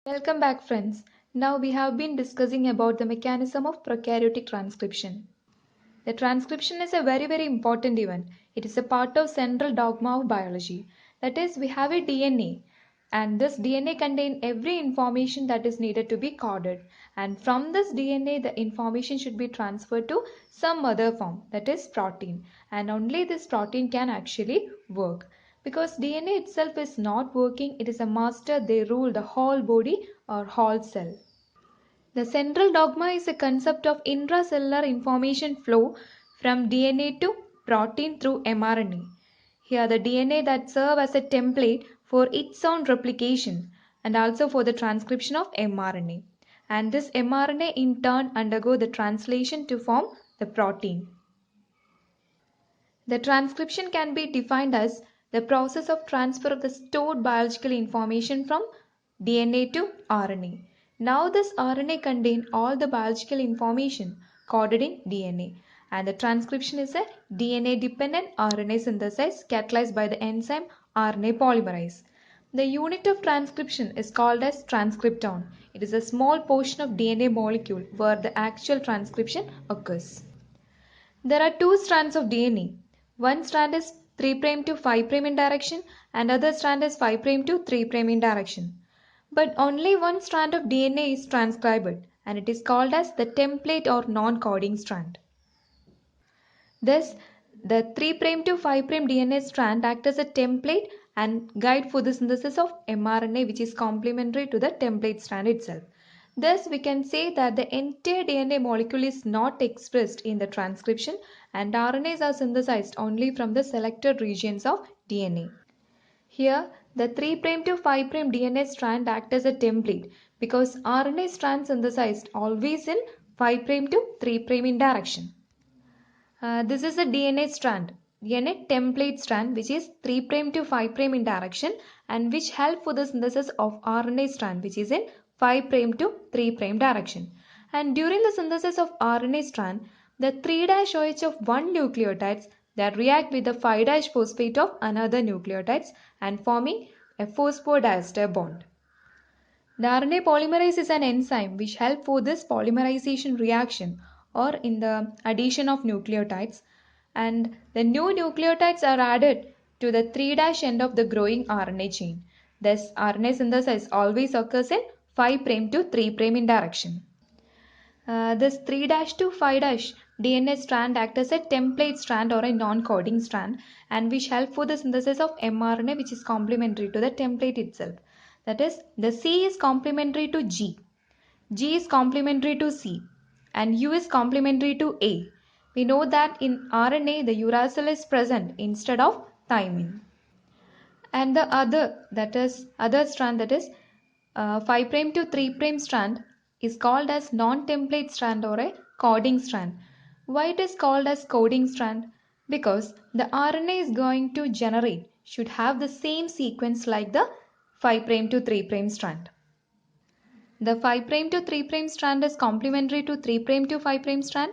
Welcome back, friends. Now we have been discussing about the mechanism of prokaryotic transcription. The transcription is a very important event. It is a part of central dogma of biology. That is, we have a DNA, and this DNA contains every information that is needed to be coded. And from this DNA, the information should be transferred to some other form, that is protein. And only this protein can actually work. Because DNA itself is not working, it is a master, they rule the whole body or whole cell. The central dogma is a concept of intracellular information flow from DNA to protein through mRNA. Here the DNA that serve as a template for its own replication and also for the transcription of mRNA. And this mRNA in turn undergo the translation to form the protein. The transcription can be defined as the process of transfer of the stored biological information from DNA to RNA. Now this RNA contains all the biological information coded in DNA, and the transcription is a DNA dependent RNA synthesis catalyzed by the enzyme RNA polymerase. The unit of transcription is called as transcriptome. It is a small portion of DNA molecule where the actual transcription occurs. There are two strands of DNA. One strand is 3' to 5' in direction and other strand is 5' to 3' in direction. But only one strand of DNA is transcribed and it is called as the template or non-coding strand. Thus, the 3' to 5' DNA strand act as a template and guide for the synthesis of mRNA, which is complementary to the template strand itself. Thus, we can say that the entire DNA molecule is not expressed in the transcription and RNAs are synthesized only from the selected regions of DNA. Here, the 3' to 5' DNA strand act as a template because RNA strand synthesized always in 5' to 3' in direction. This is a DNA strand, DNA template strand, which is 3' to 5' in direction and which help for the synthesis of RNA strand, which is in 5' to 3' direction. And during the synthesis of RNA strand, the 3' OH of one nucleotides that react with the 5' phosphate of another nucleotides and forming a phosphodiester bond. The RNA polymerase is an enzyme which helps for this polymerization reaction or in the addition of nucleotides, and the new nucleotides are added to the 3' end of the growing RNA chain. Thus RNA synthesis always occurs in 5' to 3' in direction. This 3' to 5' DNA strand act as a template strand or a non-coding strand and which help for the synthesis of mRNA, which is complementary to the template itself. That is, the C is complementary to G, G is complementary to C and U is complementary to A. We know that in RNA the uracil is present instead of thymine. And the other strand, that is 5' to 3' strand, is called as non-template strand or a coding strand. Why it is called as coding strand? Because the RNA is going to generate should have the same sequence like the 5' to 3' strand. The 5' to 3' strand is complementary to 3' to 5' strand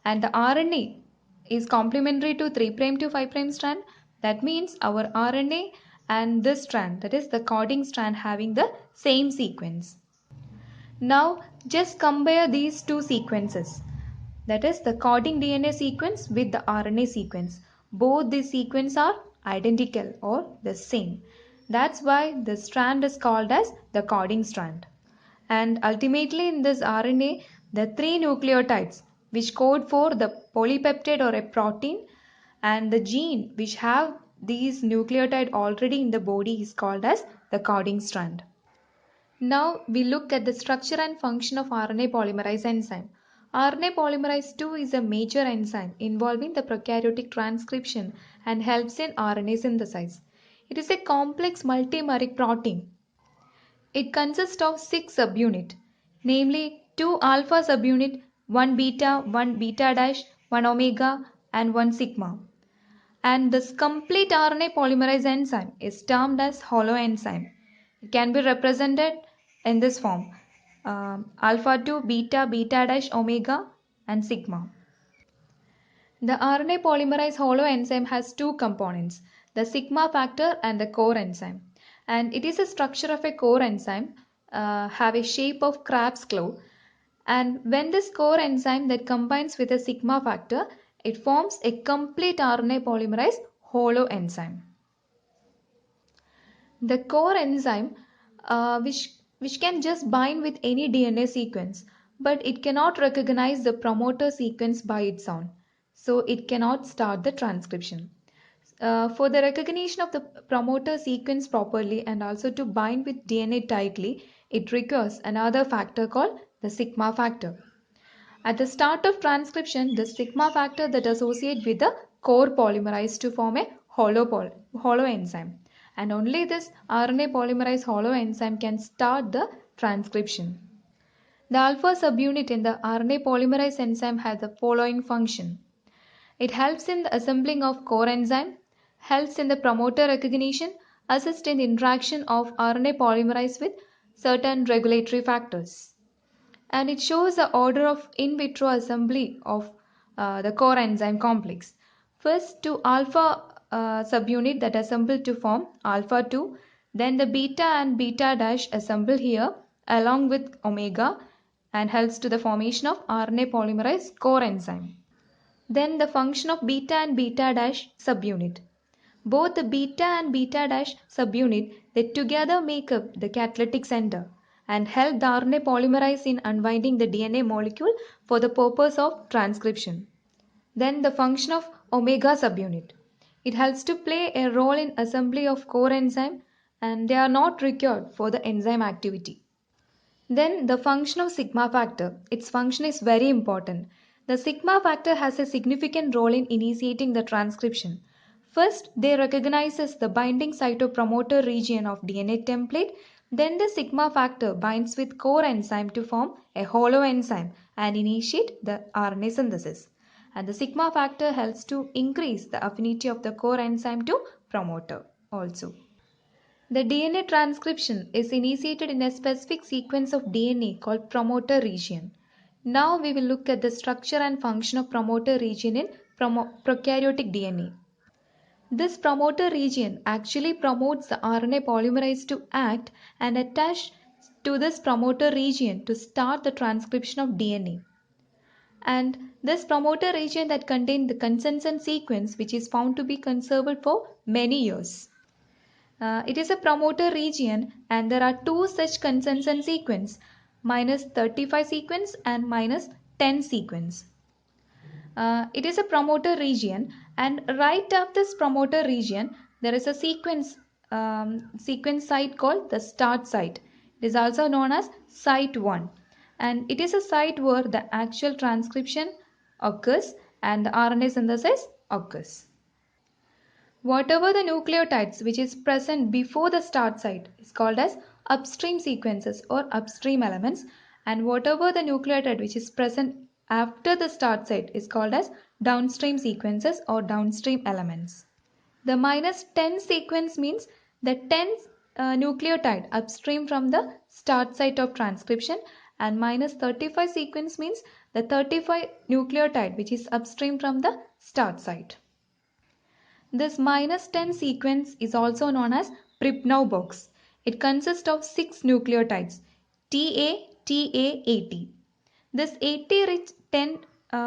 and the RNA is complementary to 3' to 5' strand. That means our RNA and this strand, that is the coding strand, having the same sequence. Now just compare these two sequences, that is the coding DNA sequence with the RNA sequence. Both these sequences are identical or the same. That's why the strand is called as the coding strand. And ultimately in this RNA, the three nucleotides which code for the polypeptide or a protein and the gene which have these nucleotide already in the body is called as the coding strand. Now we look at the structure and function of RNA polymerase enzyme. RNA polymerase II is a major enzyme involving the prokaryotic transcription and helps in RNA synthesis. It is a complex multimeric protein. It consists of 6 subunits, namely 2 alpha subunit, 1 beta, 1 beta dash, 1 omega and 1 sigma. And this complete RNA polymerase enzyme is termed as holoenzyme. It can be represented in this form, alpha 2, beta, beta dash, omega and sigma. The RNA polymerase holoenzyme has two components, the sigma factor and the core enzyme. And it is a structure of a core enzyme have a shape of crab's claw. And when this core enzyme that combines with a sigma factor, it forms a complete RNA polymerase holo enzyme. The core enzyme, which can just bind with any DNA sequence, but it cannot recognize the promoter sequence by its own, so it cannot start the transcription. For the recognition of the promoter sequence properly and also to bind with DNA tightly, it requires another factor called the sigma factor. At the start of transcription, the sigma factor that associates with the core polymerase to form a holo enzyme. And only this RNA polymerase holo enzyme can start the transcription. The alpha subunit in the RNA polymerase enzyme has the following function. It helps in the assembling of core enzyme, helps in the promoter recognition, assists in the interaction of RNA polymerase with certain regulatory factors. And it shows the order of in vitro assembly of the core enzyme complex. First, to alpha subunit that assemble to form alpha 2, then the beta and beta dash assemble here along with omega and helps to the formation of RNA polymerase core enzyme. Then the function of beta and beta dash subunit. Both the beta and beta dash subunit they together make up the catalytic center and help the RNA polymerase in unwinding the DNA molecule for the purpose of transcription. Then the function of omega subunit. It helps to play a role in assembly of core enzyme and they are not required for the enzyme activity. Then the function of sigma factor. Its function is very important. The sigma factor has a significant role in initiating the transcription. First, they recognizes the binding cytopromoter region of DNA template. Then the sigma factor binds with core enzyme to form a holo enzyme and initiate the RNA synthesis. And the sigma factor helps to increase the affinity of the core enzyme to promoter also. The DNA transcription is initiated in a specific sequence of DNA called promoter region. Now we will look at the structure and function of promoter region in prokaryotic DNA. This promoter region actually promotes the RNA polymerase to act and attach to this promoter region to start the transcription of DNA. And this promoter region that contains the consensus sequence which is found to be conserved for many years. It is a promoter region and there are two such consensus sequence minus 35 sequence and minus 10 sequence. It is a promoter region and right after this promoter region there is a sequence site called the start site. It is also known as site 1 and it is a site where the actual transcription occurs and the RNA synthesis occurs. Whatever the nucleotides which is present before the start site is called as upstream sequences or upstream elements and whatever the nucleotide which is present after the start site is called as downstream sequences or downstream elements. The minus 10 sequence means the 10 nucleotide upstream from the start site of transcription and minus 35 sequence means the 35 nucleotide which is upstream from the start site. This minus 10 sequence is also known as Pribnow box. It consists of 6 nucleotides TA, TA, AT. This AT rich 10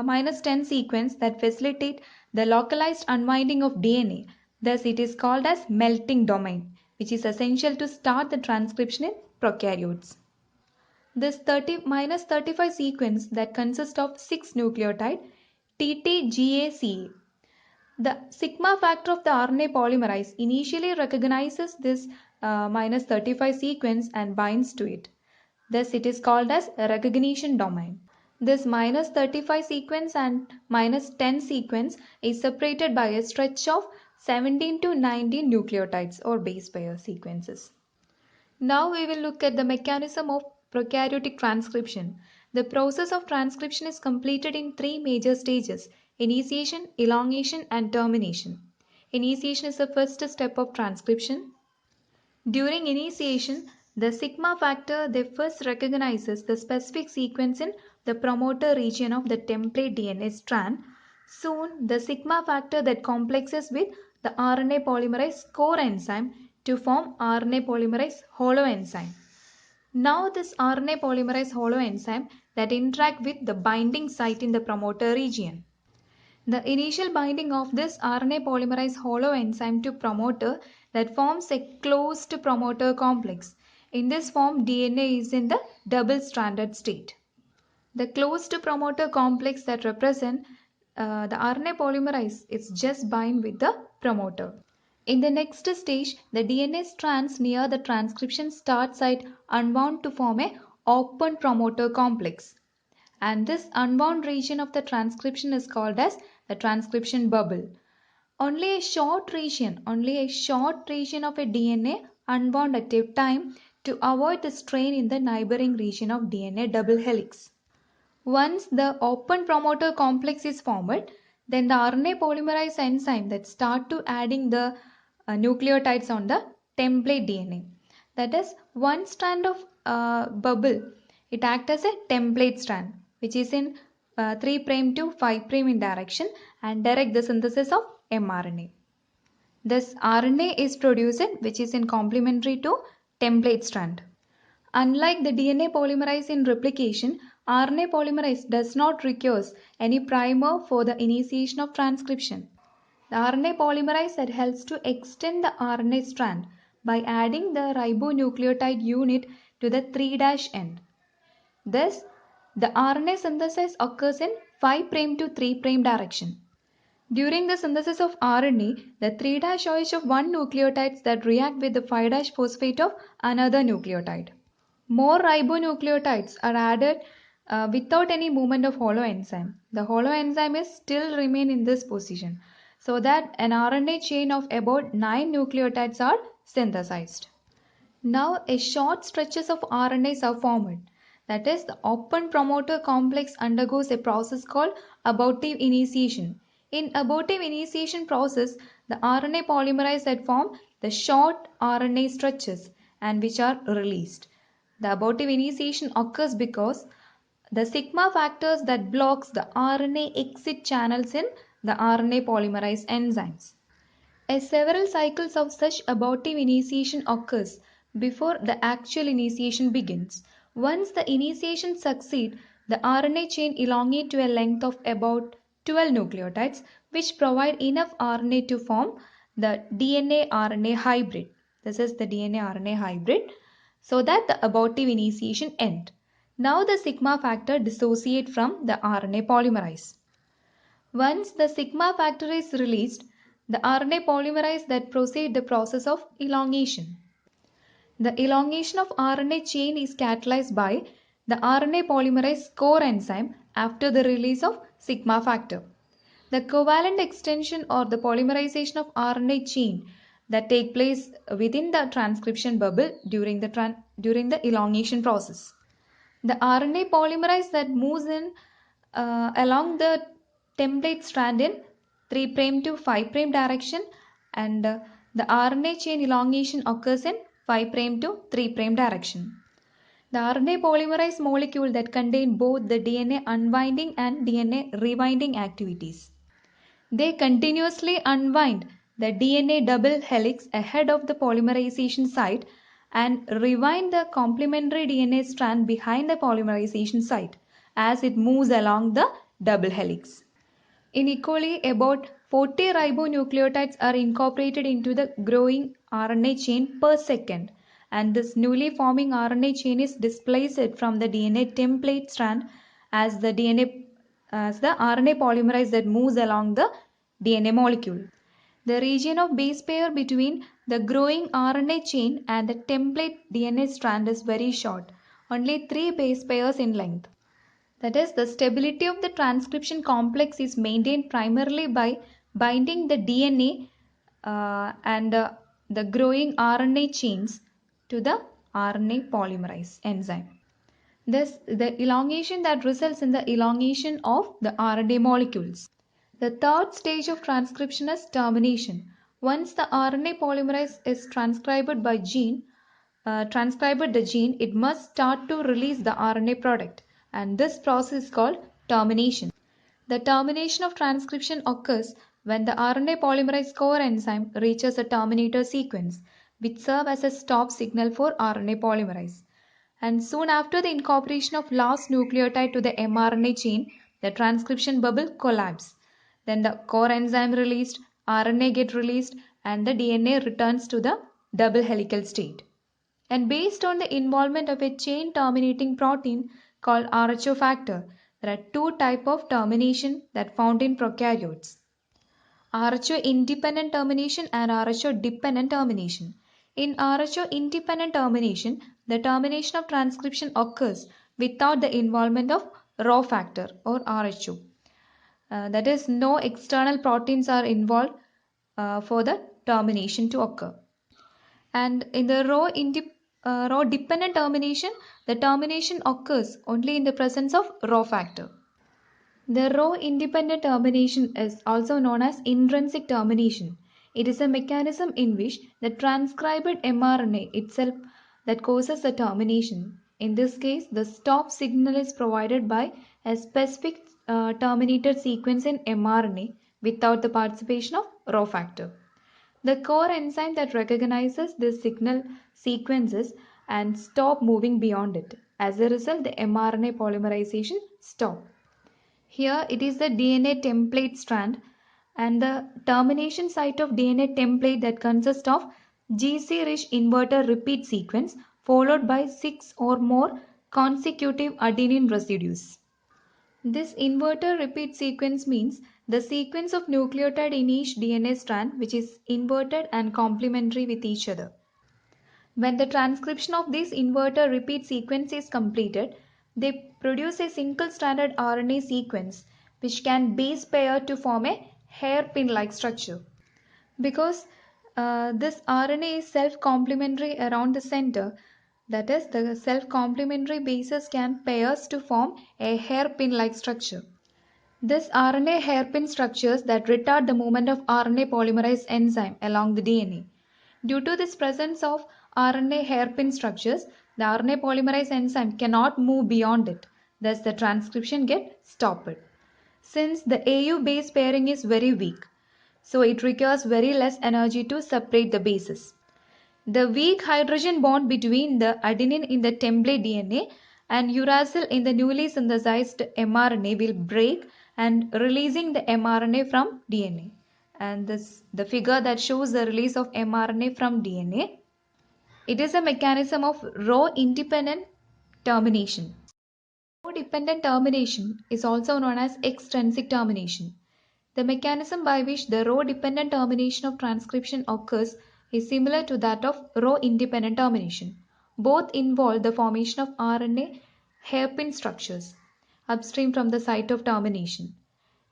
minus 10 sequence that facilitate the localized unwinding of DNA. Thus it is called as melting domain which is essential to start the transcription in prokaryotes. This 30 minus 35 sequence that consists of 6 nucleotide TTGACA. The sigma factor of the RNA polymerase initially recognizes this minus 35 sequence and binds to it. Thus it is called as a recognition domain. This minus 35 sequence and minus 10 sequence is separated by a stretch of 17 to 19 nucleotides or base pair sequences. Now we will look at the mechanism of prokaryotic transcription. The process of transcription is completed in three major stages: initiation, elongation, and termination. Initiation is the first step of transcription. During initiation, the sigma factor they first recognizes the specific sequence in the promoter region of the template DNA strand. Soon, the sigma factor that complexes with the RNA polymerase core enzyme to form RNA polymerase holo enzyme. Now this RNA polymerase holoenzyme that interact with the binding site in the promoter region. The initial binding of this RNA polymerase holoenzyme to promoter that forms a closed promoter complex. In this form, DNA is in the double-stranded state. The closed promoter complex that represent the RNA polymerase is just bind with the promoter. In the next stage, the DNA strands near the transcription start site unwound to form a open promoter complex. And this unwound region of the transcription is called as the transcription bubble. Only a short region of a DNA unwound at a time to avoid the strain in the neighboring region of DNA double helix. Once the open promoter complex is formed, then the RNA polymerase enzyme that start to adding the nucleotides on the template DNA. That is, one strand of bubble, it acts as a template strand which is in 3' to 5' in direction and direct the synthesis of mRNA. This RNA is produced which is in complementary to template strand. Unlike the DNA polymerase in replication, RNA polymerase does not require any primer for the initiation of transcription. The RNA polymerase that helps to extend the RNA strand by adding the ribonucleotide unit to the 3' end. Thus, the RNA synthesis occurs in 5' to 3' direction. During the synthesis of RNA, the 3' OH of one nucleotide that react with the 5' phosphate of another nucleotide. More ribonucleotides are added without any movement of holoenzyme. The holoenzyme is still remain in this position so that an RNA chain of about 9 nucleotides are synthesized. Now a short stretches of RNAs are formed. That is, the open promoter complex undergoes a process called abortive initiation. In abortive initiation process, the RNA polymerase that form the short RNA stretches and which are released. The abortive initiation occurs because the sigma factors that blocks the RNA exit channels in the RNA polymerase enzymes. As several cycles of such abortive initiation occurs before the actual initiation begins. Once the initiation succeeds, the RNA chain elongates to a length of about 12 nucleotides which provide enough RNA to form the DNA-RNA hybrid. This is the DNA-RNA hybrid so that the abortive initiation ends. Now the sigma factor dissociates from the RNA polymerase. Once the sigma factor is released, the RNA polymerase that proceeds the process of elongation. The elongation of RNA chain is catalyzed by the RNA polymerase core enzyme after the release of sigma factor. The covalent extension or the polymerization of RNA chain that take place within the transcription bubble during the elongation process. The RNA polymerase that moves in along the template strand in 3' to 5' direction and the RNA chain elongation occurs in 5' to 3' direction. The RNA polymerase molecule that contain both the DNA unwinding and DNA rewinding activities. They continuously unwind the DNA double helix ahead of the polymerization site and rewind the complementary DNA strand behind the polymerization site as it moves along the double helix. In E. coli, about 40 ribonucleotides are incorporated into the growing RNA chain per second, and this newly forming RNA chain is displaced from the DNA template strand as the RNA polymerase that moves along the DNA molecule. The region of base pair between the growing RNA chain and the template DNA strand is very short, only 3 base pairs in length. That is, the stability of the transcription complex is maintained primarily by binding the DNA and the growing RNA chains to the RNA polymerase enzyme. Thus, the elongation that results in the elongation of the RNA molecules. The third stage of transcription is termination. Once the RNA polymerase is transcribed the gene, it must start to release the RNA product, and this process is called termination. The termination of transcription occurs when the RNA polymerase core enzyme reaches a terminator sequence, which serves as a stop signal for RNA polymerase. And soon after the incorporation of last nucleotide to the mRNA chain, the transcription bubble collapses. Then the core enzyme released, RNA get released, and the DNA returns to the double helical state. And based on the involvement of a chain terminating protein called RHO factor, there are two types of termination that found in prokaryotes. RHO independent termination and RHO dependent termination. In RHO independent termination, the termination of transcription occurs without the involvement of Rho factor or RHO. That is, no external proteins are involved for the termination to occur. And in the Rho dependent termination, the termination occurs only in the presence of Rho factor. The Rho independent termination is also known as intrinsic termination. It is a mechanism in which the transcribed mRNA itself that causes the termination. In this case, the stop signal is provided by a specific terminated sequence in mRNA without the participation of Rho factor. The core enzyme that recognizes this signal sequences and stop moving beyond it. As a result, the mRNA polymerization stops. Here it is the DNA template strand and the termination site of DNA template that consists of GC-rich inverter repeat sequence followed by 6 or more consecutive adenine residues. This inverter repeat sequence means the sequence of nucleotide in each DNA strand which is inverted and complementary with each other. When the transcription of this inverter repeat sequence is completed, they produce a single-stranded RNA sequence which can base pair to form a hairpin-like structure. Because this RNA is self-complementary around the center, that is, the self-complementary bases can pairs to form a hairpin-like structure. This RNA hairpin structures that retard the movement of RNA polymerase enzyme along the DNA. Due to this presence of RNA hairpin structures, the RNA polymerase enzyme cannot move beyond it. Thus, the transcription gets stopped. Since the AU base pairing is very weak, so it requires very less energy to separate the bases. The weak hydrogen bond between the adenine in the template DNA and uracil in the newly synthesized mRNA will break and releasing the mRNA from DNA. And this the figure that shows the release of mRNA from DNA. It is a mechanism of Rho independent termination. Rho dependent termination is also known as extrinsic termination. The mechanism by which the Rho dependent termination of transcription occurs is similar to that of Rho independent termination. Both involve the formation of RNA hairpin structures upstream from the site of termination.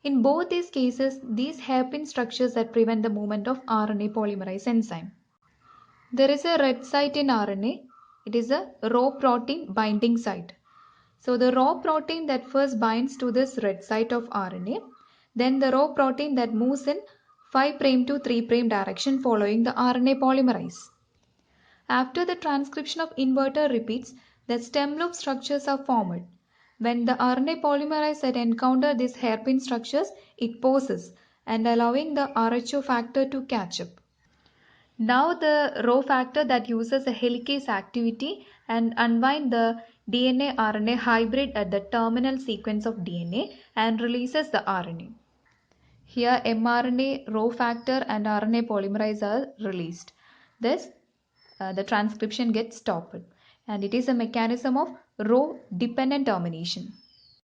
In both these cases, these hairpin structures that prevent the movement of RNA polymerase enzyme. There is a red site in RNA. It is a Rho protein binding site. So the Rho protein that first binds to this red site of RNA, then the Rho protein that moves in 5' to 3' direction following the RNA polymerase. After the transcription of inverter repeats, the stem loop structures are formed. When the RNA polymerase that encounter these hairpin structures, it pauses and allowing the RHO factor to catch up. Now the Rho factor that uses a helicase activity and unwind the DNA RNA hybrid at the terminal sequence of DNA and releases the RNA. Here mRNA, Rho factor and RNA polymerase are released. Thus the transcription gets stopped and it is a mechanism of Rho dependent termination.